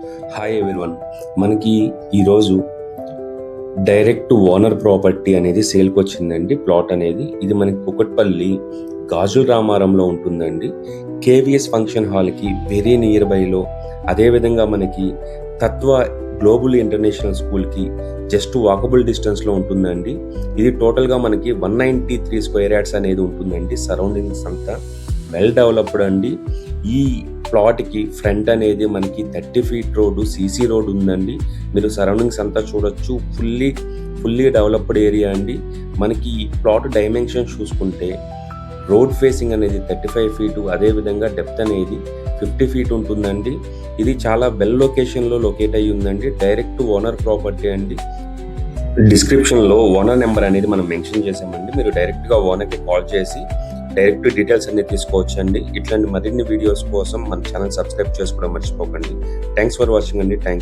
Hi everyone, మనకి ఈరోజు direct owner property అనేది సేల్కి వచ్చిందండి. ప్లాట్ అనేది ఇది మనకి కుకట్పల్లి గాజుల రామారంలో ఉంటుందండి. కేవీఎస్ ఫంక్షన్ హాల్కి వెరీ నియర్ బైలో, అదేవిధంగా మనకి తత్వ గ్లోబల్ ఇంటర్నేషనల్ స్కూల్కి జస్ట్ వాకబుల్ డిస్టెన్స్లో ఉంటుందండి. ఇది టోటల్గా మనకి 193 స్క్వేర్ యార్డ్స్ అనేది ఉంటుందండి. సరౌండింగ్స్ అంతా వెల్ డెవలప్డ్ అండి. ఈ ప్లాట్కి ఫ్రంట్ అనేది మనకి 30 ఫీట్ రోడ్డు, సీసీ రోడ్ ఉందండి. మీరు సరౌండింగ్స్ అంతా చూడొచ్చు. ఫుల్లీ డెవలప్డ్ ఏరియా అండి. మనకి ఈ ప్లాట్ డైమెన్షన్ చూసుకుంటే రోడ్ ఫేసింగ్ అనేది 35 ఫీటు, అదేవిధంగా డెప్త్ అనేది 50 ఫీట్ ఉంటుందండి. ఇది చాలా వెల్ లొకేషన్లో లొకేట్ అయ్యి ఉందండి. డైరెక్ట్ ఓనర్ ప్రాపర్టీ అండి. డిస్క్రిప్షన్లో ఓనర్ నెంబర్ అనేది మనం మెన్షన్ చేసామండి. మీరు డైరెక్ట్గా ఓనర్కి కాల్ చేసి డైరెక్ట్ డీటెయిల్స్ అన్ని తీసుకోవచ్చు అండి. ఇట్లాంటి మరిన్ని వీడియోస్ కోసం మన ఛానల్ సబ్స్క్రైబ్ చేసుకోవడం మర్చిపోకండి. థ్యాంక్స్ ఫర్ వాచింగ్ అండి. థ్యాంక్